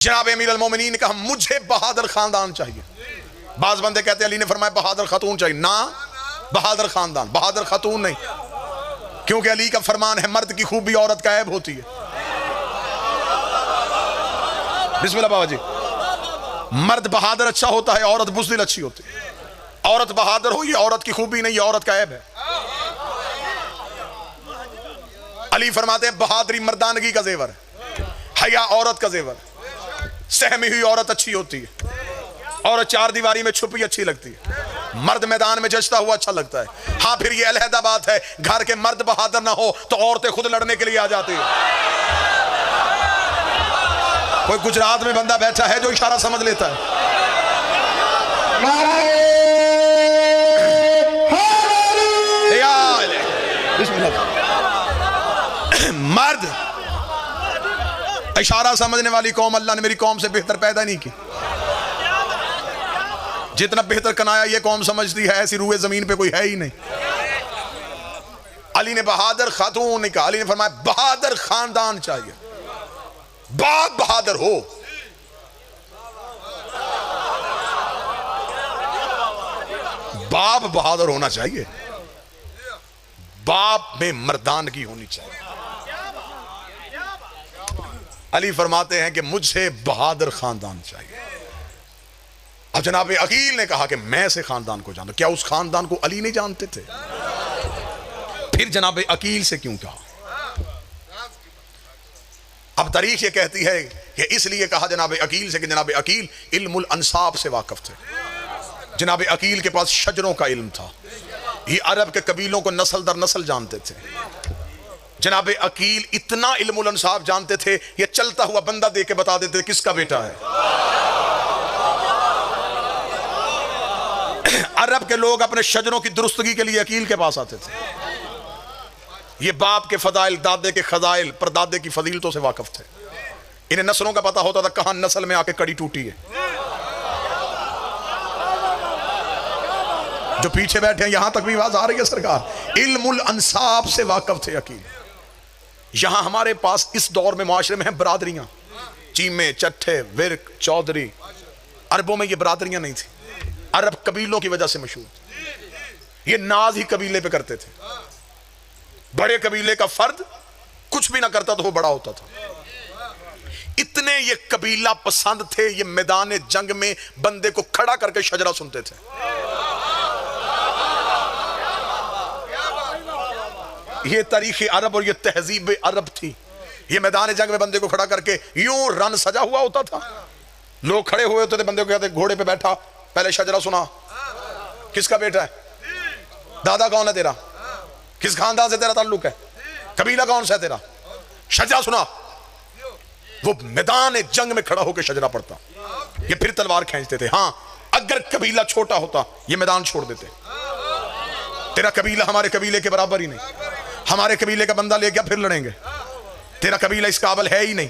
जनाब अमीर अल-मोमिनीन ने कहा मुझे बहादुर खानदान चाहिए। बाज बंदे कहते अली ने फरमाया बहादुर खातून चाहिए ना, बहादुर खानदान, बहादुर खातून नहीं, क्योंकि अली का फरमान है मर्द की खूबी औरत का ऐब होती है। बिस्मिल्लाह बाबा जी, मर्द बहादुर अच्छा होता है, औरत बुज़दिल अच्छी होती है। औरत बहादुर हो ये औरत की खूबी नहीं, ये औरत का ऐब है। अली फरमाते हैं बहादुरी मर्दानगी का जेवर है, हया औरत का जेवर, सहमी हुई औरत अच्छी होती है, औरत चार दीवारी में छुपी अच्छी लगती है, मर्द मैदान में जचता हुआ अच्छा लगता है। हाँ फिर ये अलहदा बात है घर के मर्द बहादुर ना हो तो औरतें खुद लड़ने के लिए आ जाती है। कोई गुजरात में बंदा बैठा है जो इशारा समझ लेता है। मर्द इशारा समझने वाली कौम अल्लाह ने मेरी कौम से बेहतर पैदा नहीं की। जितना बेहतर कनाया ये कौम समझती है ऐसी रूए जमीन पे कोई है ही नहीं। अली ने बहादुर खातून ने कहा, अली ने फरमाया बहादुर खानदान चाहिए, बाप बहादुर हो। बाप बहादुर होना चाहिए, बाप में मर्दानगी होनी चाहिए। अली फरमाते हैं कि मुझे बहादुर खानदान चाहिए। अब जनाब अकील ने कहा कि मैं से खानदान को जानता। क्या उस खानदान को अली नहीं जानते थे? फिर जनाब अकील से क्यों कहा? अब तारीख ये कहती है कि इसलिए कहा जनाब अकील से कि जनाब अकील इल्मुल अंसाब से वाकिफ थे। जनाब अकील के पास शजरों का इल्म था, ये अरब के कबीलों को नस्ल दर नस्ल जानते थे। जनाब अकील इतना इल्मुल अंसाब जानते थे, ये चलता हुआ बंदा देख के बता देते थे किसका बेटा है। अरब के लोग अपने शजरों की दुरुस्तगी के लिए अकील के पास आते थे। ये बाप के फदाइल, दादे के खजाइल, परदादे की फजीलतों से वाकिफ थे। इन्हें नस्लों का पता होता था कहां नस्ल में आके कड़ी टूटी है। जो पीछे बैठे हैं यहां तक भी आवाज आ रही है सरकार। इल्मुल अंसाब से वाकिफ थे अकील। यहां हमारे पास इस दौर में मुआशरे में है बरादरियां, चीमे, चट्ठे, विर्क, चौधरी। अरबों में ये बरादरियां नहीं थी, अरब कबीलों की वजह से मशहूर। ये नाज ही कबीले पे करते थे। बड़े कबीले का फर्द कुछ भी ना करता तो वो बड़ा होता था। इतने ये कबीला पसंद थे, ये मैदान जंग में बंदे को खड़ा करके शजरा सुनते थे। ये तारीख अरब और ये तहजीब अरब थी। ये मैदान जंग में बंदे को खड़ा करके यूं रन सजा हुआ होता था, लोग खड़े हुए होते थे, बंदे को कहते घोड़े पे बैठा, पहले शजरा सुना, किसका बेटा है, दादा कौन है तेरा, किस खानदान से तेरा ताल्लुक है, कबीला कौन सा है तेरा, शजरा सुना। वो मैदान जंग में खड़ा होकर शजरा पढ़ता। ये फिर तलवार खींचते थे। हाँ अगर कबीला छोटा होता ये मैदान छोड़ देते। तेरा कबीला हमारे कबीले के बराबर ही नहीं, हमारे कबीले का बंदा ले गया फिर लड़ेंगे, तेरा कबीला इस काबिल है ही नहीं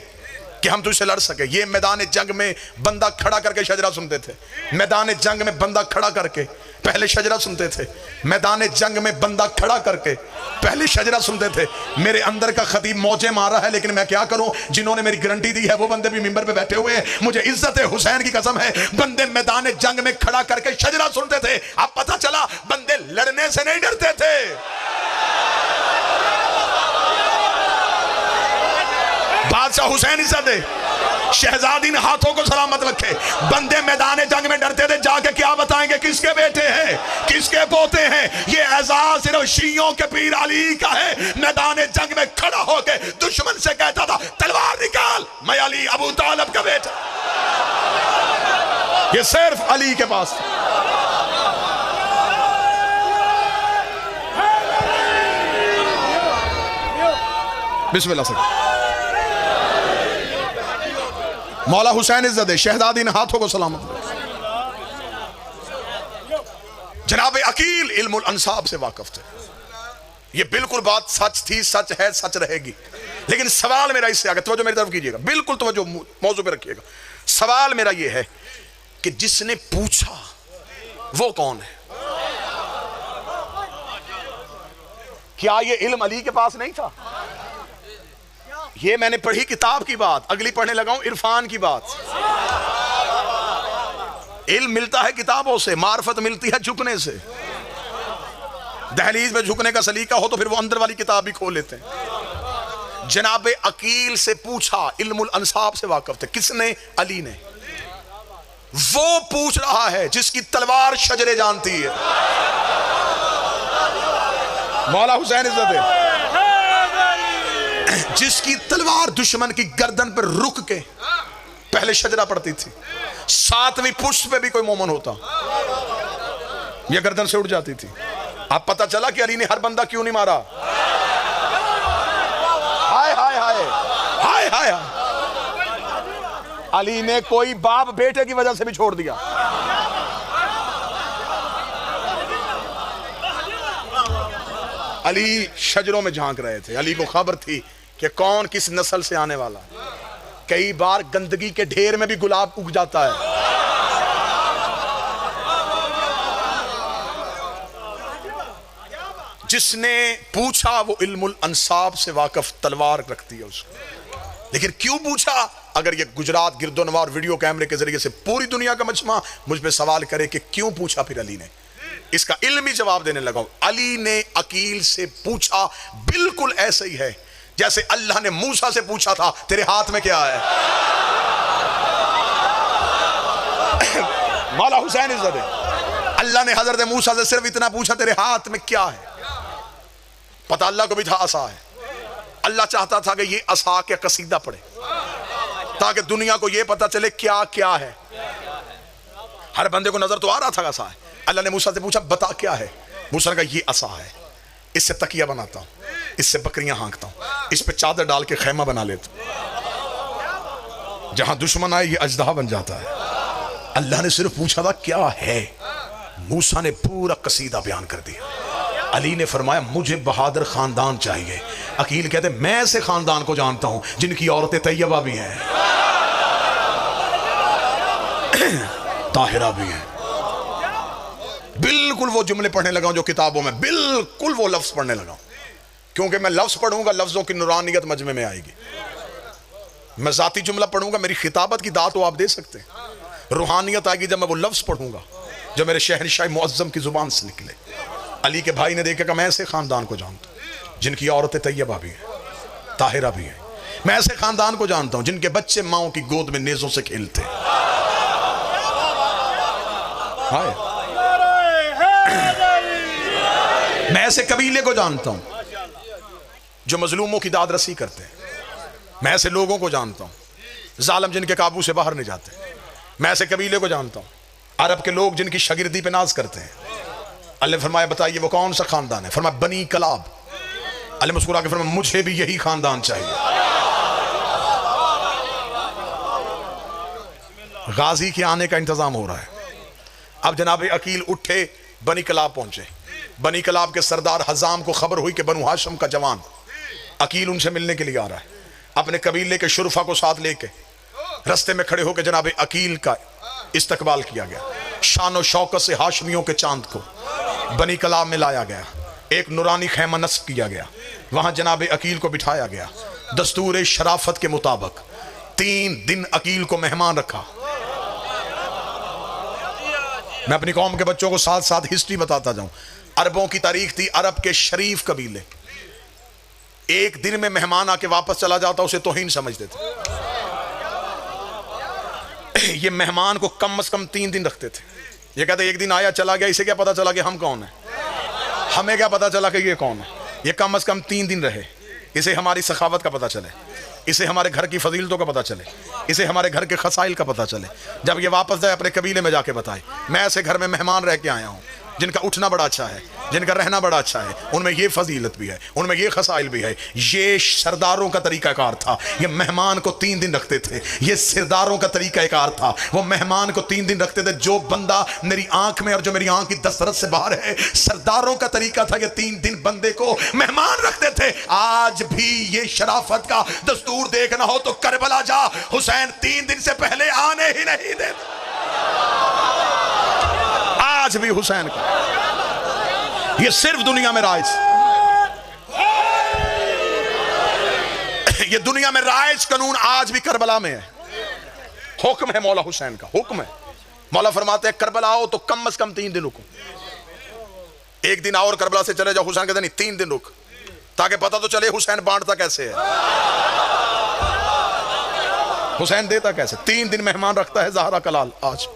कि हम तुझसे लड़ सके। ये मैदान जंग में बंदा खड़ा करके शजरा सुनते थे। मैदान जंग में बंदा खड़ा करके पहले शजरा सुनते थे। मैदान जंग में बंदा खड़ा करके पहले शजरा सुनते थे। मेरे अंदर का खतीब मौजे मारा है, लेकिन मैं क्या करूं, जिन्होंने मेरी गारंटी दी है वो बंदे भी मिंबर पे बैठे हुए हैं। मुझे इज्जत हुसैन की कसम है, बंदे मैदान जंग में खड़ा करके शजरा सुनते थे। अब पता चला बंदे लड़ने से नहीं डरते थे। बादशाह हुसैन इज्जत दे, शहजादी ने हाथों को सलामत रखे। बंदे मैदान जंग में डरते थे, जाके क्या बताएंगे किसके बेटे हैं, किसके पोते हैं। ये एजाज सिर्फ शियों के पीर अली का है। मैदान जंग में खड़ा होकर दुश्मन से कहता था तलवार निकाल, मैं अली अबू तालिब का बेटा। ये सिर्फ अली के पास। बिस्मिल्लाह से मौला हुसैन इज्जत, शहजादी ने हाथों को सलामत। जनाब अकील इल्मुल अंसाब से वाकिफ थे। ये बिल्कुल बात सच थी, सच है, सच रहेगी। लेकिन सवाल मेरा इससे आगे, तवज्जो मेरी तरफ कीजिएगा, बिल्कुल तवज्जो मौजू पे रखिएगा। सवाल मेरा ये है कि जिसने पूछा वो कौन है? क्या ये इल्म अली के पास नहीं था? ये मैंने पढ़ी किताब की बात, अगली पढ़ने लगा हूं इरफान की बात। इल्म मिलता है किताबों से, मार्फत मिलती है झुकने से। दहलीज में झुकने का सलीका हो तो फिर वो अंदर वाली किताब भी खोल लेते हैं। जनाबे अकील से पूछा, इल्मुल अंसाब से वाकिफ थे। किसने? अली ने। वो पूछ रहा है जिसकी तलवार शजरे जानती है, मौला हुसैन इज्जत है, जिसकी तलवार दुश्मन की गर्दन पर रुक के पहले शजरा पड़ती थी, 7वीं पुष्प पे भी कोई मोमन होता यह गर्दन से उड़ जाती थी। अब पता चला कि अली ने हर बंदा क्यों नहीं मारा। हाय हाय हाय हाय हाय, अली ने कोई बाप बेटे की वजह से भी छोड़ दिया। अली शजरों में झांक रहे थे। अली को खबर थी कि कौन किस नस्ल से आने वाला। कई बार गंदगी के ढेर में भी गुलाब उग जाता है। जिसने पूछा वो इल्मुल अंसाब से वाकिफ, तलवार रखती है उसको। लेकिन क्यों पूछा? अगर ये गुजरात गिरदोनवा और वीडियो कैमरे के जरिए से पूरी दुनिया का मजमा मुझ पे सवाल करे कि क्यों पूछा, फिर अली ने इसका इल्मी जवाब देने लगा। अली ने अकील से पूछा, बिल्कुल ऐसे ही है जैसे अल्लाह ने मूसा से पूछा था, तेरे हाथ में क्या है? मौला हुसैन इज्जत है। अल्लाह ने हजरत मूसा से सिर्फ इतना पूछा, तेरे हाथ में क्या है? पता अल्लाह को भी था असा है। अल्लाह चाहता था कि ये असा के कसीदा पढ़े ताकि दुनिया को ये पता चले क्या क्या है। हर बंदे को नजर तो आ रहा था असा है। अल्लाह ने मूसा से पूछा, बता क्या है? मूसा ने कहा, ये असा है, इससे तकिया बनाता हूं, इससे बकरियां हाँकता हूं, इस पे चादर डाल के खैमा बना लेता हूं, जहां दुश्मन आए ये अजदहा बन जाता है। अल्लाह ने सिर्फ पूछा था क्या है, मूसा ने पूरा कसीदा बयान कर दिया। अली ने फरमाया, मुझे बहादुर खानदान चाहिए। अकील कहते, मैं ऐसे खानदान को जानता हूं जिनकी औरतें तैयबा भी हैं, ताहिरा भी हैं। बिल्कुल वो जुमले पढ़ने लगा जो किताबों में, बिल्कुल वो लफ्ज पढ़ने लगा, क्योंकि मैं लफ्ज पढ़ूंगा, लफ्जों की नूरानियत मजमे में आएगी। मैं जाती जुमला पढ़ूंगा, मेरी खिताबत की दात तो आप दे सकते हैं। रूहानियत आएगी जब मैं वो लफ्ज पढ़ूंगा जो मेरे शहनशाह मुअज्जम की जुबान से निकले। अली के भाई ने देखा कि मैं ऐसे खानदान को जानता हूं जिनकी औरतें तैयबा भी हैं, ताहिरा भी हैं। मैं ऐसे खानदान को जानता हूं जिनके बच्चे माओ की गोद में नेजों से खेलते हैं। मैं ऐसे कबीले को जानता हूं जो मजलूमों की दाद रसी करते हैं। मैं ऐसे लोगों को जानता हूं जालिम जिनके काबू से बाहर नहीं जाते। मैं ऐसे कबीले को जानता हूं अरब के लोग जिनकी शागिर्दी पे नाज करते हैं। अल्लाह ने फरमाया, बताइए वो कौन सा खानदान है? फरमाया, बनी कलाब। अल्लाह मुस्कुरा के फरमाया, मुझे भी यही खानदान चाहिए। गाजी के आने का इंतजाम हो रहा है। अब जनाब अकील उठे, बनी कलाब पहुंचे। बनी कलाब के सरदार हजाम को खबर हुई कि बनु हाशम का जवान अकील उनसे मिलने के लिए आ रहा है। अपने कबीले के शुरफा को साथ लेके रस्ते में खड़े होकर जनाब अकील का इस्तकबाल किया गया। शान शौकत से हाशमियों के चांद को बनी कलाब में लाया गया। एक नूरानी खैमा नस्ब किया गया। वहां जनाब अकील को बिठाया गया। दस्तूर शराफत के मुताबिक 3 दिन अकील को मेहमान रखा। मैं अपनी कौम के बच्चों को साथ साथ हिस्ट्री बताता जाऊं। अरबों की तारीख थी, अरब के शरीफ कबीले एक दिन में मेहमान आके वापस चला जाता उसे तौहीन समझते थे। ये मेहमान को कम से कम 3 दिन रखते थे। ये कहते एक दिन आया चला गया, इसे क्या पता चला कि हम कौन है, हमें क्या पता चला कि ये कौन है। ये कम से कम 3 दिन रहे, इसे हमारी सखावत का पता चले, इसे हमारे घर की फजीलतों का पता चले, इसे हमारे घर के खसाइल का पता चले। जब ये वापस जाए अपने कबीले में जाके बताए, मैं ऐसे घर में मेहमान रह के आया हूँ जिनका उठना बड़ा अच्छा है, जिनका रहना बड़ा अच्छा है, उनमें ये फजीलत भी है, उनमें ये खसाइल भी है। ये सरदारों का तरीकाकार था। ये मेहमान को 3 दिन रखते थे। ये सरदारों का तरीकाकार था। वो मेहमान को 3 दिन रखते थे। जो बंदा मेरी आंख में और जो मेरी आंख की दस्तरस से बाहर है, सरदारों का तरीका था। ये 3 दिन बंदे को मेहमान रखते थे। आज भी ये शराफत का दस्तूर देखना हो तो करबला जा, हुसैन 3 दिन से पहले आने ही नहीं देते। आज भी हुसैन का ये सिर्फ दुनिया में राज। ये दुनिया में राइज कानून आज भी करबला में है। हुक्म है मौला हुसैन का, हुक्म है। मौला फरमाते हैं करबला आओ तो कम से कम 3 दिन रुको। एक दिन और करबला से चले जाओ, हुसैन कहते नहीं 3 दिन रुक, ताकि पता तो चले हुसैन बांटता कैसे है, हुसैन देता कैसे। 3 दिन मेहमान रखता है ज़हरा कलाल। आज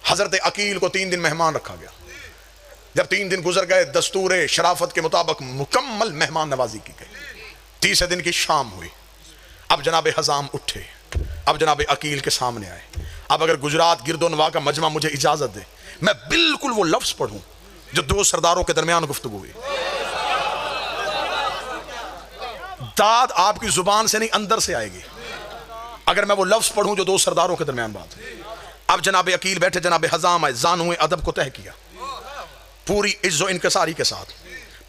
हजरत अकील को 3 दिन मेहमान रखा गया। जब 3 दिन गुजर गए, दस्तूर शराफत के मुताबिक मुकम्मल मेहमान नवाजी की गई। 30 दिन की शाम हुई। अब जनाब हजाम उठे, अब जनाब अकील के सामने आए। अब अगर गुजरात गिरदोनवा का मजमा मुझे इजाजत दे, मैं बिल्कुल वो लफ्ज पढ़ूं जो 2 सरदारों के दरमियान गुफ्तगू हुई। दाद आपकी जुबान से नहीं, अंदर से आएगी अगर मैं वो लफ्ज पढ़ूं जो 2 सरदारों के दरमियान बात है। अब जनाब अकील बैठे, जनाब हजाम आए, जानूए अदब को तय किया पूरी इज्जो इनकसारी के साथ,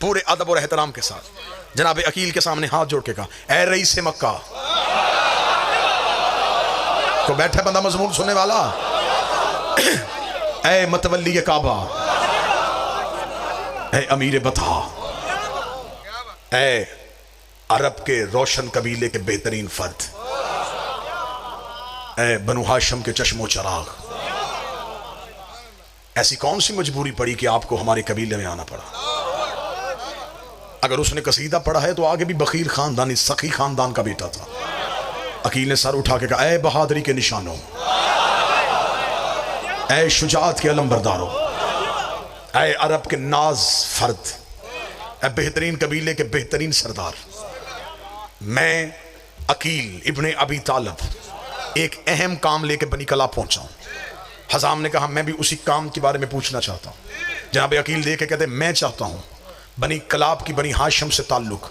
पूरे अदब और एहतराम के साथ। जनाब अकील के सामने हाथ जोड़ के कहा, ऐ रईस मक्का। तो बैठे बंदा मजमून सुनने वाला, ऐ मतवल्ली काबा, ऐ अमीर बता, ऐ अरब के रोशन कबीले के बेहतरीन फर्द, ऐ बनु हाशिम के चश्मो चराग, ऐसी कौन सी मजबूरी पड़ी कि आपको हमारे कबीले में आना पड़ा। अगर उसने कसीदा पढ़ा है तो आगे भी बखीर खानदानी सखी खानदान का बेटा था। अकील ने सर उठा के कहा, ऐ बहादुरी के निशानों, ऐ शुजाअत के अलंबरदारों, ऐ अरब के नाज फर्द, ऐ बेहतरीन कबीले के बेहतरीन सरदार, मैं अकील इब्ने अबी तालिब एक अहम काम लेके बनी कला पहुंचा हूं। हजाम ने कहा, मैं भी उसी काम के बारे में पूछना चाहता हूं। जनाब अकील देख के कहते, मैं चाहता हूं बनी कलाब की बनी हाशिम से ताल्लुक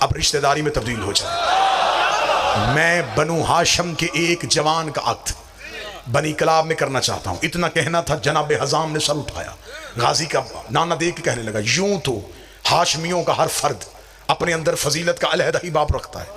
अब रिश्तेदारी में तब्दील हो जाए। मैं बनु हाशिम के एक जवान का अक्द बनी कलाब में करना चाहता हूं। इतना कहना था, जनाब हजाम ने सर उठाया, गाजी का नाना देख के कहने लगा, यूं तो हाशमियों का हर फर्द अपने अंदर फजीलत का अलहदा ही बाप रखता है,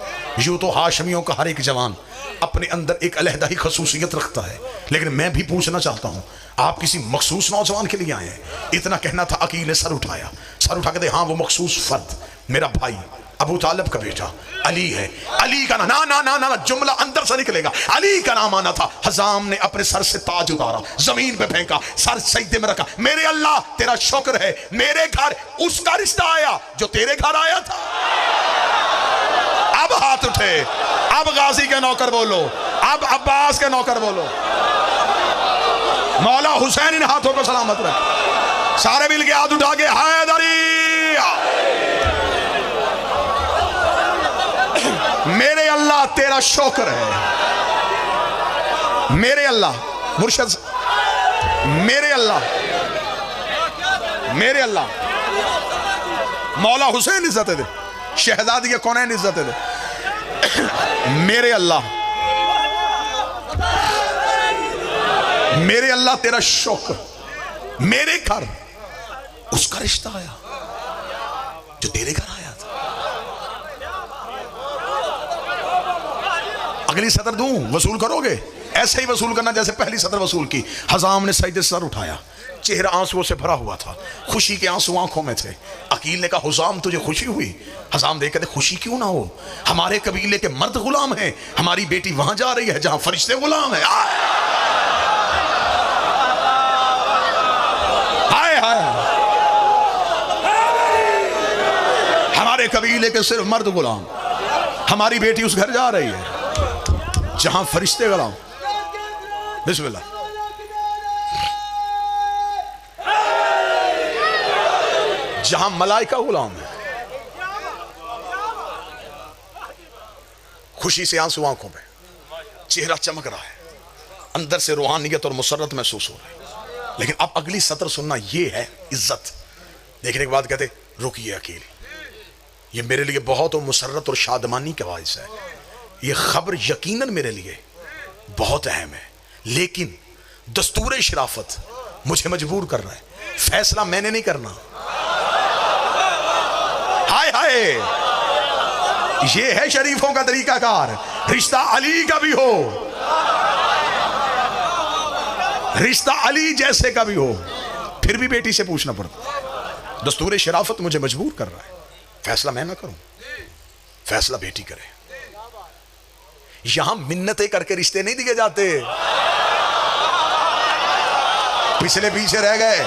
यूं तो हाशमियों का हर एक जवान अपने अंदर एक अलहदा ही खसूसियत रखता है, लेकिन मैं भी पूछना चाहता हूं, आप किसी मखसूस नौजवान के लिए आए हैं। इतना कहना था, अकील ने सर उठाया, सर उठा के दे, हाँ वो मखसूस फर्द मेरा भाई अबू तालिब का बेटा अली है। अली का ना ना ना ना जुमला अंदर से निकलेगा, अली का नाम आना था। हजाम ने अपने सर से ताज उतारा, जमीन पे फेंका, सर सजदे में रखा, मेरे अल्लाह तेरा शुक्र है, मेरे घर उसका रिश्ता आया जो तेरे घर आया था। अब हाथ उठे, अब गाजी के नौकर बोलो, अब अब्बास के नौकर बोलो। मौला हुसैन इन हाथों को सलामत रख। सारे मिल के हाथ उठा के हैदरी, मेरे अल्लाह तेरा शुक्र है, मेरे अल्लाह मुर्शद, मेरे अल्लाह, मेरे अल्लाह। मौला हुसैन इज्जत दे, शहजादी के कौन इज्जत दे, मेरे अल्लाह, मेरे अल्लाह तेरा शुक्र, मेरे घर उसका रिश्ता आया जो तेरे घर आया था। अगली सदर दूं, वसूल करोगे? ऐसे ही वसूल करना जैसे पहली सदर वसूल की। हजाम ने सजदे से सर उठाया, चेहरा आंसुओं से भरा हुआ था, खुशी के आंसू आंखों में थे। अकील ने कहा, हुजाम तुझे खुशी हुई? हजाम देख कहते, खुशी क्यों ना हो, हमारे कबीले के मर्द गुलाम हैं, हमारी बेटी वहां जा रही है जहां फरिश्ते गुलाम है। हाय हाय, हमारे कबीले के सिर्फ मर्द गुलाम, हमारी बेटी उस घर जा रही है जहां फरिश्ते गुलाम। बिस्मिल्लाह। जहां मलाइका गुलाम है। खुशी से आंसू आंखों में, चेहरा चमक रहा है, अंदर से रूहानियत और मुसर्रत महसूस हो रही है। लेकिन अब अगली सतर सुनना, ये है इज्जत। देखने के बाद कहते, रुकिए अकील, ये मेरे लिए बहुत मुसर्रत और शादमानी का बाइस है, ये खबर यकीनन मेरे लिए बहुत अहम है, लेकिन दस्तूर शराफत मुझे मजबूर कर रहा है, फैसला मैंने नहीं करना। हाय हाय, ये है शरीफों का तरीकाकार। रिश्ता अली का भी हो, रिश्ता अली जैसे का भी हो, फिर भी बेटी से पूछना पड़ता। दस्तूर शराफत मुझे मजबूर कर रहा है, फैसला मैं ना करूं, फैसला बेटी करे। यहां मिन्नतें करके रिश्ते नहीं दिए जाते, पिछले पीछे रह गए।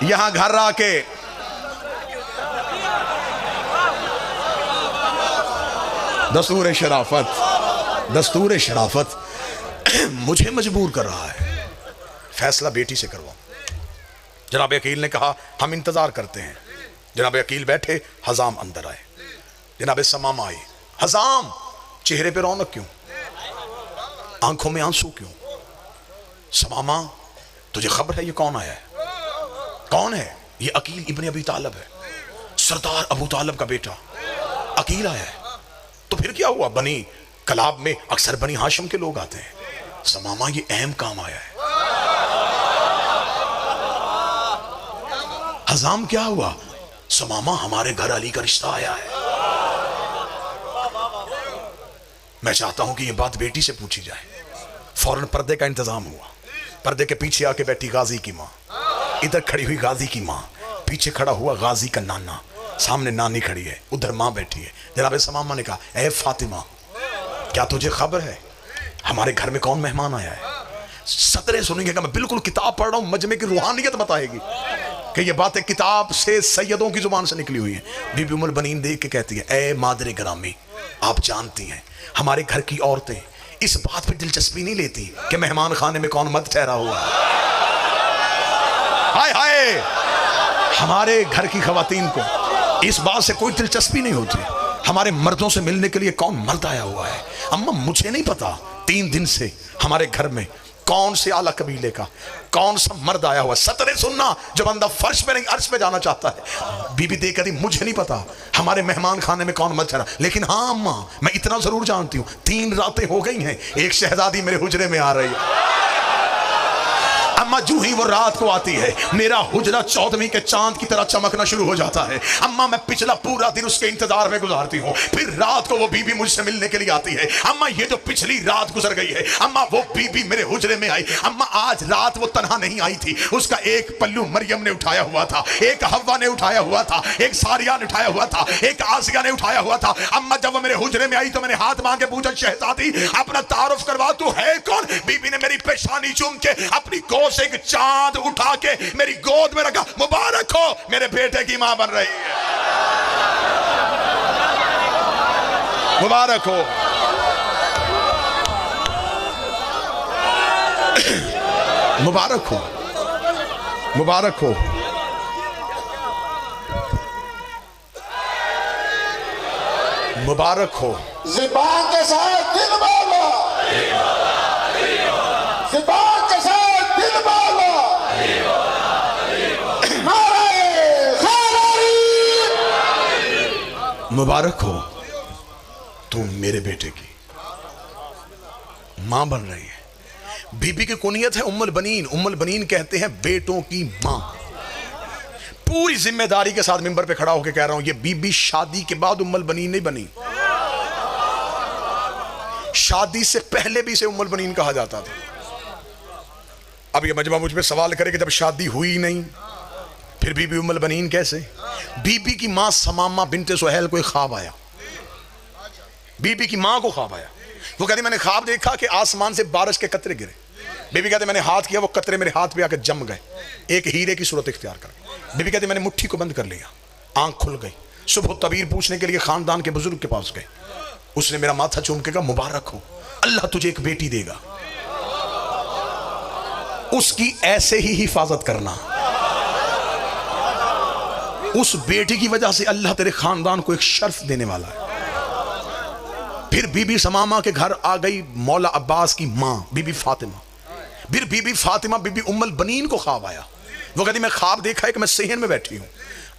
यहां घर आके दस्तूर शराफत, दस्तूर शराफत मुझे मजबूर कर रहा है फैसला बेटी से करवाऊं। जनाब अकील ने कहा हम इंतजार करते हैं। जनाब अकील बैठे, हजाम अंदर आए, जनाब समामा आई। हजाम, चेहरे पे रौनक क्यों, आंखों में आंसू क्यों? समामा, तुझे खबर है ये कौन आया है? कौन है? ये अकील इब्ने अबी तालिब है, सरदार अबू तालिब का बेटा अकील आया है। तो फिर क्या हुआ? बनी कलाब में अक्सर बनी हाशिम के लोग आते हैं। समामा, ये अहम काम आया है। हजाम, क्या हुआ? समामा, हमारे घर अली का रिश्ता आया है। मैं चाहता हूं कि यह बात बेटी से पूछी जाए। फौरन पर्दे का इंतजाम हुआ। पर्दे के पीछे आके बैठी गाजी की माँ, इधर खड़ी हुई गाजी की माँ, पीछे खड़ा हुआ गाजी का नाना, सामने नानी खड़ी है, उधर माँ बैठी है। जनाब समामा ने कहा, ए फातिमा, क्या तुझे खबर है हमारे घर में कौन मेहमान आया है? सतरे सुनेंगे कि मैं बिल्कुल किताब पढ़ रहा हूं, मजमे की रूहानियत बताएगी कि ये बातें किताब से सैयदों की जुबान से निकली हुई हैं। बीबी उम्मुल बनीन देख के कहती है, ए मादरे ग्रामी, आप जानती हैं हमारे घर की औरतें इस बात पे दिलचस्पी नहीं लेती कि मेहमान खाने में कौन मर्द ठहरा हुआ है। हाय हाय, हमारे घर की खवातीन को इस बात से कोई दिलचस्पी नहीं होती हमारे मर्दों से मिलने के लिए कौन मर्द आया हुआ है। अम्मा, मुझे नहीं पता 3 दिन से हमारे घर में कौन से आला कबीले का कौन सा मर्द आया हुआ। सतरे सुनना, जब बंदा फर्श पे नहीं अर्श पे जाना चाहता है। बीबी देख कर, मुझे नहीं पता हमारे मेहमान खाने में कौन मर्द ठहरा, लेकिन हाँ अम्मा, मैं इतना जरूर जानती हूँ 3 रातें हो गई हैं, एक शहजादी मेरे हुजरे में आ रही है। अम्मा, जो ही वो रात को आती है, मेरा हुजरा 14वीं के चांद की तरह चमकना शुरू हो जाता है। अम्मा, मैं पिछला पूरा दिन उसके इंतजार में गुजारती हूँ, फिर रात को वो बीबी मुझसे मिलने के लिए आती है। अम्मा, ये जो पिछली रात गुजर गई है, अम्मा वो बीबी मेरे हुजरे में आई। अम्मा, आज रात वो तन्हा नहीं आई थी, उसका एक पल्लू मरियम ने उठाया हुआ था, एक हव्वा ने उठाया हुआ था, एक सारिया ने उठाया हुआ था, एक आसिया ने उठाया हुआ था। अम्मा, जब वो मेरे हुजरे में आई तो मैंने हाथ मांगे पूछा, शहजादी अपना तारुफ करवा, तू है कौन? बीबी ने मेरी पेशानी चूम के अपनी गोद से एक चांद उठा के मेरी गोद में रखा। मुबारक हो, मेरे बेटे की मां बन रही है। मुबारक हो। मुबारक हो, मुबारक हो। मुबारक हो। ज़ुबान के साथ दिल बोलो, ज़ुबान के साथ दिल बोलो। मुबारक हो, तुम मेरे बेटे की मां बन रही है। बीबी की कुनियत है उम्मुल बनीन। उम्मुल बनीन कहते हैं बेटों की मां। पूरी जिम्मेदारी के साथ मिंबर पे खड़ा होकर कह रहा हूं, ये बीबी शादी के बाद उम्मुल बनीन नहीं बनी, शादी से पहले भी इसे उम्मुल बनीन कहा जाता था। अब ये मजमा मुझ पे सवाल करे कि जब शादी हुई नहीं फिर बीबी उम्मुल बनीन कैसे? बीबी की मां समामा बिन्ते सुहैल को एक ख्वाब आया, बीबी की मां को ख्वाब आया। वो कहती मैंने ख्वाब देखा कि आसमान से बारिश के कतरे गिरे। बीबी कहते मैंने हाथ किया, वो कतरे मेरे हाथ पे आकर जम गए, एक हीरे की सूरत इख्तियार कर। बीबी कहती मैंने मुट्ठी को बंद कर लिया, आंख खुल गई। सुबह तबीर पूछने के लिए खानदान के बुजुर्ग के पास गए। उसने मेरा माथा चूम के कहा, मुबारक हो, अल्लाह तुझे एक बेटी देगा, उसकी ऐसे ही हिफाजत करना। उस बेटी की वजह से अल्लाह तेरे खानदान को एक शर्फ देने वाला है। फिर बीबी समामा के घर आ गई मौला अब्बास की मां बीबी फातिमा। फिर बीबी फातिमा बीबी उम्मुल बनीन को ख्वाब आया। वो कहती मैं ख्वाब देखा है कि मैं सेहन में बैठी हूं,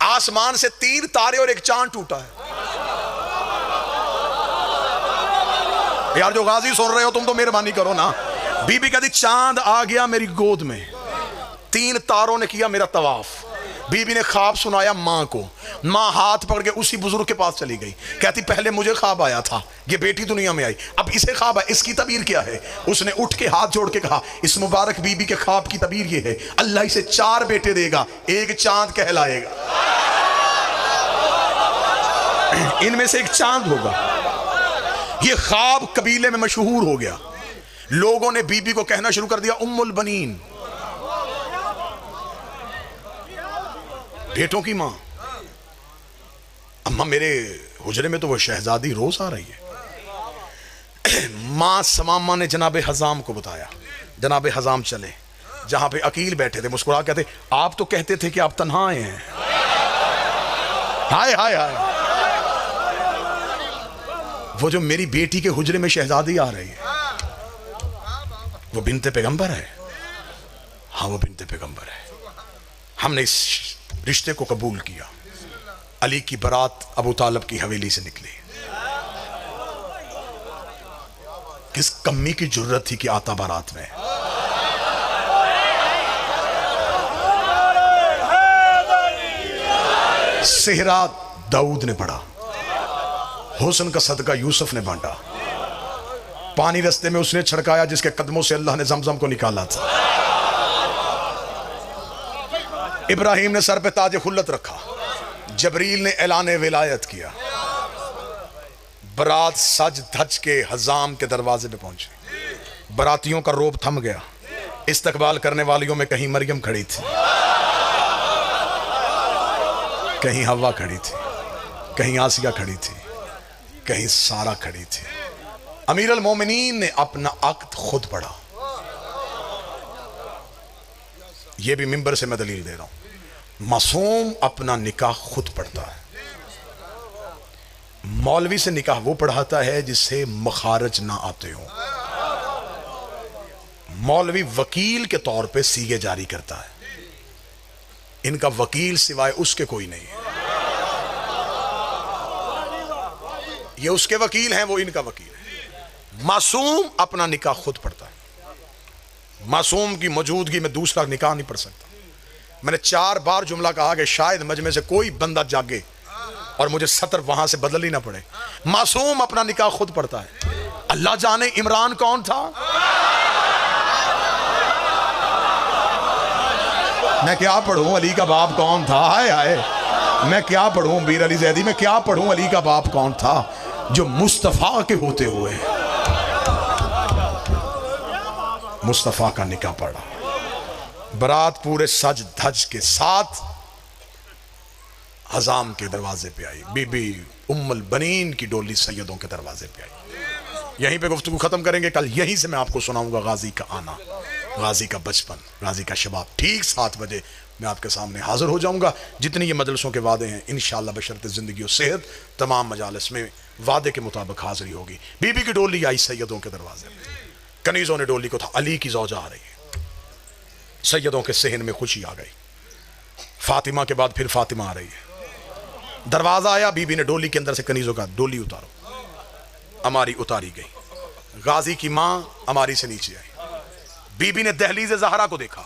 आसमान से 3 तारे और एक चांद टूटा है। यार जो गाजी सुन रहे हो तुम तो मेहरबानी करो ना। बीबी कहती चांद आ गया मेरी गोद में, 3 तारों ने किया मेरा तवाफ। बीबी ने ख्वाब सुनाया मां को, मां हाथ पकड़ के उसी बुजुर्ग के पास चली गई। कहती पहले मुझे ख्वाब आया था, ये बेटी दुनिया में आई, अब इसे ख्वाब है, इसकी तबीर क्या है? उसने उठ के हाथ जोड़ के कहा, इस मुबारक बीबी के ख्वाब की तबीर ये है, अल्लाह इसे 4 बेटे देगा, एक चांद कहलाएगा। इनमें से एक चांद होगा। ये ख्वाब कबीले में मशहूर हो गया। लोगों ने बीबी को कहना शुरू कर दिया उम्मुल बनीन, बेटों की मां। अम्मा मेरे हुजरे में तो वो शहजादी रोज आ रही है। मां समामा ने जनाबे हजाम को बताया। जनाबे हजाम चले जहां पे अकील बैठे थे, मुस्कुरा कहते आप तो कहते थे कि आप तन्हा आए हैं। हाय हाय हाय, वो जो मेरी बेटी के हुजरे में शहजादी आ रही है वो बिनते पैगंबर है। हाँ वो बिनते पैगंबर है। हमने इस रिश्ते को कबूल किया। अली की बारात अबू तालिब की हवेली से निकली। किस कम्मी की जुर्रत थी कि आता बारात में। सेहरा दाऊद ने पढ़ा, हुस्न का सदका यूसुफ ने बांटा, पानी रस्ते में उसने छिड़काया जिसके कदमों से अल्लाह ने जमजम को निकाला था। इब्राहिम ने सर पे ताज खुल्लत रखा, जबरील ने ऐलान विलायत किया। बारात सज धज के हजाम के दरवाजे पे पहुंची। बारातियों का रोब थम गया। इस्तकबाल करने वालियों में कहीं मरियम खड़ी थी, कहीं हवा खड़ी थी, कहीं आसिया खड़ी थी, कहीं सारा खड़ी थी। अमीर अल मोमिनीन ने अपना अक्द खुद पढ़ा। यह भी मिंबर से मैं दलील दे रहा हूं। मासूम अपना निकाह खुद पढ़ता है। मौलवी से निकाह वो पढ़ाता है जिससे मखारज ना आते हो। मौलवी वकील के तौर पे सीगे जारी करता है। इनका वकील सिवाय उसके कोई नहीं है। ये उसके वकील हैं, वो इनका वकील है। मासूम अपना निकाह खुद पढ़ता है। मासूम की मौजूदगी में दूसरा निकाह नहीं पढ़ सकता। मैंने 4 बार जुमला कहा कि शायद मजमे से कोई बंदा जागे और मुझे सतर वहां से बदल ही ना पड़े। मासूम अपना निकाह खुद पढ़ता है। अल्लाह जाने इमरान कौन था। मैं क्या पढ़ूं अली का बाप कौन था। हाय हाय, मैं क्या पढ़ूं मीर अली जैदी, मैं क्या पढ़ूं अली का बाप कौन था जो मुस्तफा के होते हुए मुस्तफा का निकाह पढ़ा। बारात पूरे सज धज के साथ हजाम के दरवाजे पे आई। बीबी उम्मुल बनीन की डोली सैयदों के दरवाजे पे आई। यहीं पे गुफ्तगू खत्म करेंगे। कल यहीं से मैं आपको सुनाऊंगा गाजी का आना, गाजी का बचपन, गाजी का शबाब। ठीक 7 बजे मैं आपके सामने हाजिर हो जाऊंगा। जितनी ये मजलिसों के वादे हैं इंशाअल्लाह बशर्ते ज़िंदगी और सेहत तमाम मजालिस में वादे के मुताबिक हाजिरी होगी। बीबी की डोली आई सैयदों के दरवाजे में। कनीज़ों ने डोली को था अली की ज़ौजा आ रही है। सैयदों के सहन में खुशी आ गई। फातिमा के बाद फिर फातिमा आ रही है। दरवाजा आया, बीबी ने डोली के अंदर से कनीज़ों का डोली उतारो। अमारी उतारी गई। गाजी की मां अमारी से नीचे आई। बीबी ने दहलीज़े ज़हरा को देखा।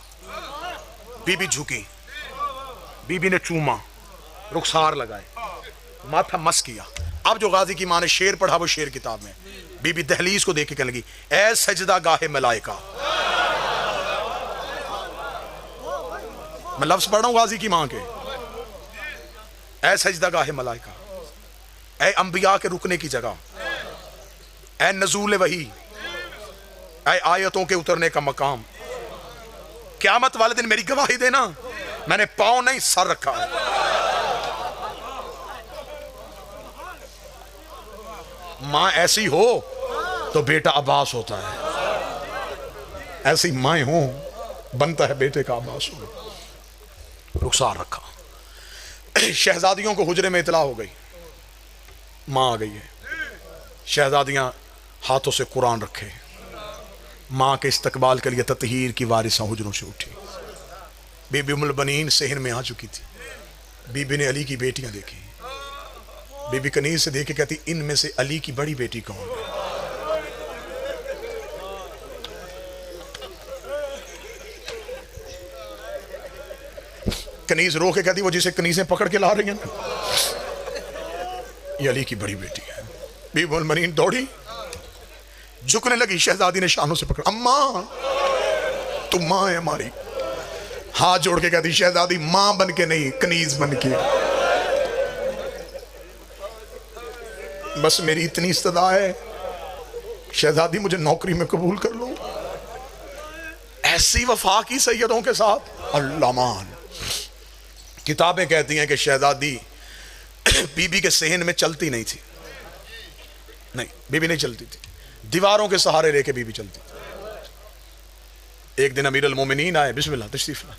बीबी झुकी, बीबी ने चूमा, रुखसार लगाए, माथा मस किया। अब जो गाजी की मां ने शेर पढ़ा वो शेर किताब में। बीबी दहलीज को देख के कहने लगी ऐ सजदा गाहे मलाइका। मैं लफ्ज पढ़ रहा हूं गाजी की मां के। ऐ सजदा गाहे मलाइका, ऐ अंबिया के रुकने की जगह, ऐ नजूल वही, ऐ आयतों के उतरने का मकाम। क़यामत वाले दिन मेरी गवाही देना। मैंने पांव नहीं सर रखा है। मां ऐसी हो तो बेटा अब्बास होता है, ऐसी माएं हो बनता है बेटे का अब्बास हो। रुखसार रखा। शहजादियों को हुजरे में इतला हो गई, मां आ गई है। शहजादियां हाथों से कुरान रखे, मां के इस्तकबाल के लिए ततहीर की वारिसा हुजरों से उठी। बीबी उम्मुल बनीन सहन में आ चुकी थी। बीबी ने अली की बेटियां देखी। बीबी कनीज से देख के कहती इनमें से अली की बड़ी बेटी कौन है। कनीज रो के कहती वो जिसे कनीजें पकड़ के ला रही हैं ना, ये अली की बड़ी बेटी है। बीबी उम्मुल बनीन दौड़ी, झुकने लगी। शहजादी ने शानों से पकड़, अम्मा तुम मां है हमारी। हाथ जोड़ के कहती शहजादी मां बन के नहीं, कनीज बन के। बस मेरी इतनी इस्तदा है, शहजादी मुझे नौकरी में कबूल कर लो। ऐसी वफा की सैयदों के साथ। अल्लामान किताबें कहती हैं कि शहजादी बीबी के सहन में चलती नहीं थी, नहीं बीबी नहीं चलती थी, दीवारों के सहारे लेके बीबी चलती थी। एक दिन अमीरुल मोमिनीन आए, बिस्मिल्लाह तशरीफ ला।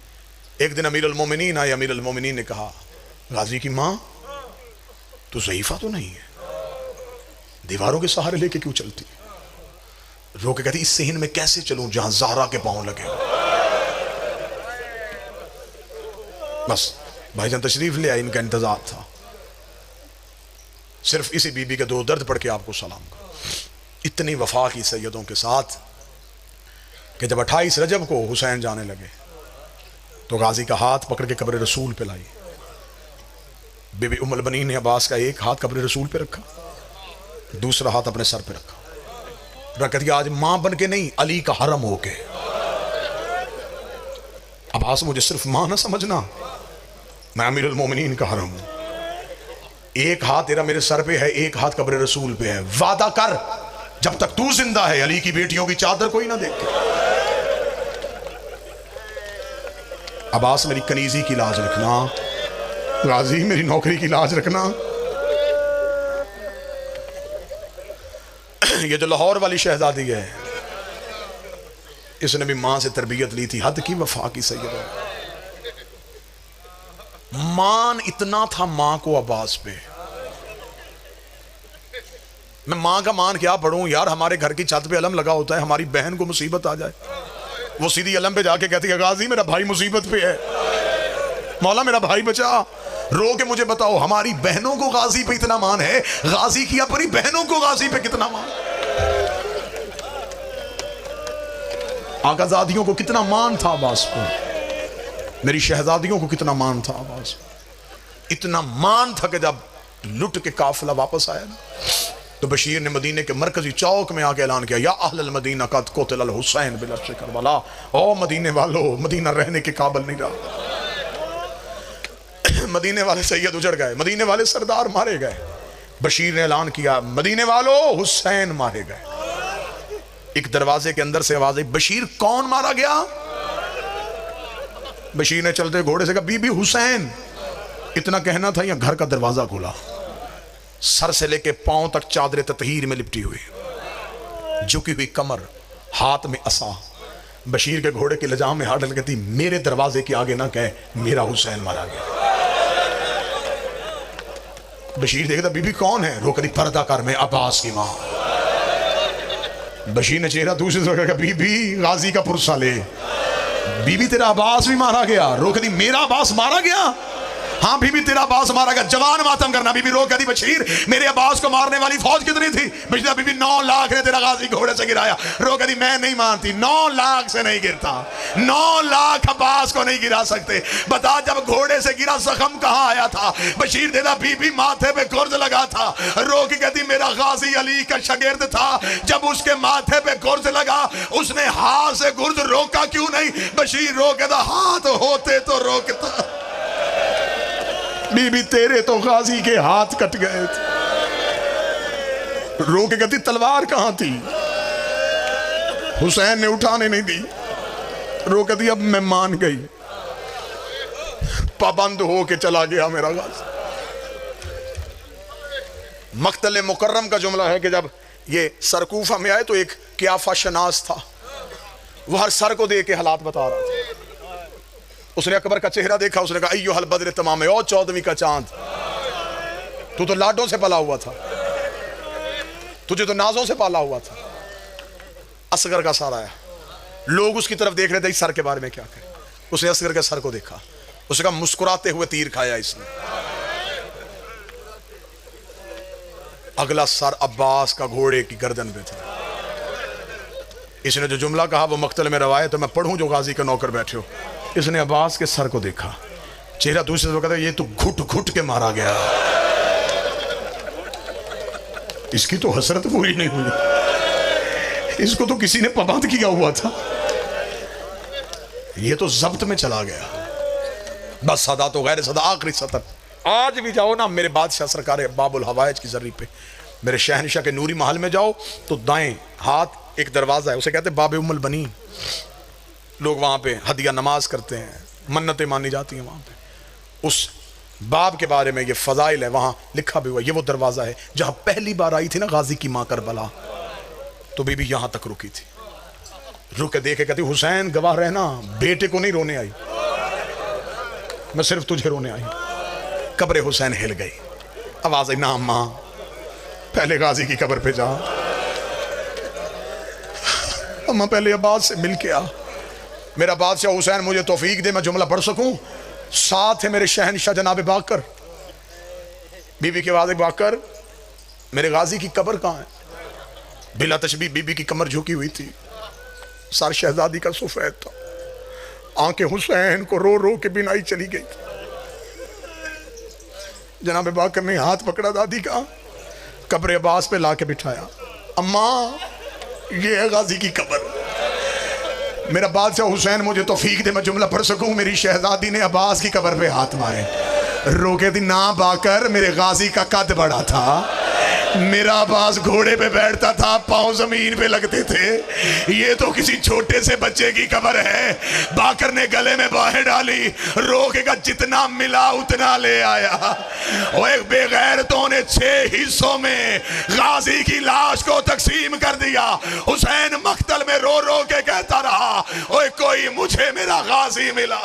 एक दिन अमीरुल मोमिनीन आए, अमीरुल मोमिनीन ने कहा गाजी की माँ तू ज़ईफ़ा तो नहीं है, दीवारों के सहारे लेके क्यों चलती? रो के कहती इस सहन में कैसे चलूं जहां ज़हरा के पांव लगे। बस भाईजान तशरीफ ले आए, इनका इंतजार था। सिर्फ इसी बीबी के दो दर्द पढ़ के आपको सलाम का। इतनी वफा की सैयदों के साथ कि जब 28 रजब को हुसैन जाने लगे तो गाजी का हाथ पकड़ के कब्र रसूल पे लाई। बीबी उम्मुल बनीन ने अब्बास का एक हाथ कब्र रसूल पे रखा, दूसरा हाथ अपने सर पे रखा, रख दिया आज मां बन के नहीं अली का हरम होके। अब्बास मुझे सिर्फ मां ना समझना, मैं अमीरुल मोमिनीन का हरम हूं। एक हाथ तेरा मेरे सर पे है, एक हाथ कब्र रसूल पे है। वादा कर जब तक तू जिंदा है अली की बेटियों की चादर कोई ना देखे। अब्बास मेरी कनीजी की लाज रखना, गाजी मेरी नौकरी की लाज रखना। ये जो लाहौर वाली शहजादी है, इसने भी मां से तरबियत ली थी। हद की वफा की सैयदा, मान इतना था मां को अब्बास पे। मैं मां का मान क्या पढ़ूं यार, हमारे घर की छत पे अलम लगा होता है, हमारी बहन को मुसीबत आ जाए, वो सीधी अलम पे जाके कहती है गाजी मेरा भाई मुसीबत पे है, मौला मेरा भाई बचा। रो के मुझे बताओ हमारी बहनों को गाजी पे इतना मान है, गाजी की अपनी बहनों को गाजी पे कितना मान। आकाजादियों को कितना मान था अब्बास को, मेरी शहजादियों को कितना मान था अब्बास को। इतना मान था कि जब लुट के काफिला वापस आया ना, तो बशीर ने मदीने के मरकजी चौक में आके ऐलान किया, या अहलल मदीना कद कुतिल हुसैन बिल-अर्श करबला। ओ मदीने वालों, मदीना रहने के काबिल नहीं रहा। मदीने वाले सैयद उजड़ गए, मदीने वाले सरदार मारे गए। बशीर ने ऐलान किया, मदीने वालों हुसैन मारे गए। एक दरवाजे के अंदर से आवाज आई, बशीर कौन मारा गया? बशीर ने चलते घोड़े से कहा, बीबी हुसैन। इतना कहना था, यहां घर का दरवाजा खुला, सर से लेके पांव तक चादर ततहीर में लिपटी हुई, झुकी हुई कमर, हाथ में असा। बशीर के घोड़े की लजाम में हाथ डाल कहती, मेरे दरवाजे के आगे ना कहे मेरा हुसैन मारा गया। बशीर देखता, बीबी कौन है? रो कदी पर्दा कर, में अब्बास की मां। बशीर ने चेहरा दूसरी तरफ कहा, बीबी गाजी का पुरसा ले। बीबी तेरा अब्बास भी मारा गया? रो कदी मेरा अब्बास मारा गया? हाँ बीबी तेरा अब्बास मारा गया, जवान मातम करना। बीबी रो कहती, बशीर मेरे अब्बास को मारने वाली फौज कितनी थी? बशीर, बीबी 9 लाख ने तेरा गाजी घोड़े से गिराया। रो कहती, मैं नहीं मानती, 9 लाख से नहीं गिरता, 9 लाख अब्बास को नहीं गिरा सकते। बता जब घोड़े से गिरा जख्म कहाँ आया था? बशीर देना, बीबी माथे पे गुर्ज लगा था। रो की कहती, मेरा गाजी अली का शागिर्द था, जब उसके माथे पे गुर्ज लगा उसने हाथ से गुर्ज रोका क्यों नहीं? बशीर रो कहता, हाथ होते तो रोकता। बीबी तेरे तो गाजी के हाथ कट गए थे। रो के कहती, तलवार कहां थी? हुसैन ने उठाने नहीं दी। रो कहती, अब मैं मान गई, पाबंद हो के चला गया मेरा गाजी। मक्तल मुकर्रम का जुमला है कि जब ये सरकूफा में आए तो एक क्याफा शनास था, वो हर सर को दे के हालात बता रहा था। उसने अकबर का चेहरा देखा, उसने कहा, अय्युहल बद्र तमाम, ओ 14वीं का चांद, तू तो लाडों से पला हुआ था, तुझे तो नाजों से पाला हुआ था। असगर का सारा आया, लोग उसकी तरफ देख रहे थे, इस सर के बारे में क्या कहे। उसने असगर के सर को देखा, उसने कहा, मुस्कुराते हुए तीर खाया इसने। अगला सर अब्बास का घोड़े की गर्दन पे था। इसने जो जुमला कहा वो मक्तल में रवायत, तो मैं पढ़ूं जो गाजी का नौकर बैठे हो। इसने अब्बास के सर को देखा, चेहरा दूसरे से कहता, ये तो घुट घुट के मारा गया, इसकी तो हसरत पूरी नहीं हुई, इसको तो किसी ने पाबंद किया हुआ था, ये तो जब्त में चला गया। बस सदा तो गैर सदा, आखिरी सतर। आज भी जाओ ना मेरे बादशाह सरकार बाबुल हवाइज की जर्री पे, मेरे शहनशाह के नूरी महल में जाओ तो दाएं हाथ एक दरवाज़ा है, उसे कहते बाबे उम्मुल बनी। लोग वहाँ पे हदिया नमाज करते हैं, मन्नतें मानी जाती हैं वहाँ पे। उस बाब के बारे में ये फ़ज़ाइल है, वहाँ लिखा भी हुआ। ये वो दरवाज़ा है जहाँ पहली बार आई थी ना गाजी की माँ करबला, तो बीबी यहाँ तक रुकी थी। रुक के देखे, कहती हुसैन गवाह रहना, बेटे को नहीं रोने आई, मैं सिर्फ तुझे रोने आई। कब्र हुसैन हिल गई, आवाज़ आई ना अम्मा पहले गाजी की कब्र पे जा, अम्मा पहले अब्बास से मिल के आ, मेरा बादशाह हुसैन मुझे तौफीक दे मैं जुमला पढ़ सकूं, साथ है मेरे शहनशाह जनाब बाकर। बीबी की आवाज़, बाकर मेरे गाजी की कब्र कहाँ है? बिला तशबीह बीबी की कमर झुकी हुई थी, सर शहजादी का सफेद था, आंखें हुसैन को रो रो के बिनाई चली गई। जनाब बाकर ने हाथ पकड़ा दादी का, कब्र अब्बास पे लाके बिठाया। अम्मा ये है गाजी की कब्र, मेरा बादशाह हुसैन मुझे तौफीक दे मैं जुमला पढ़ सकूं। मेरी शहजादी ने अब्बास की कब्र पे हाथ मारे, रोके थी ना बाकर मेरे गाजी का कद बड़ा था, मेरा अब्बास घोड़े पे बैठता था, पांव जमीन पे लगते थे, ये तो किसी छोटे से बच्चे की कब्र है। बाकर ने गले में बाहें डाली, रोकेगा जितना मिला उतना ले आया। और एक बेगैरतों ने 6 हिस्सों में गाजी की लाश को तकसीम कर दिया। हुसैन मख्तल में रो रो के कहता रहा, ओए कोई मुझे मेरा गाजी मिला।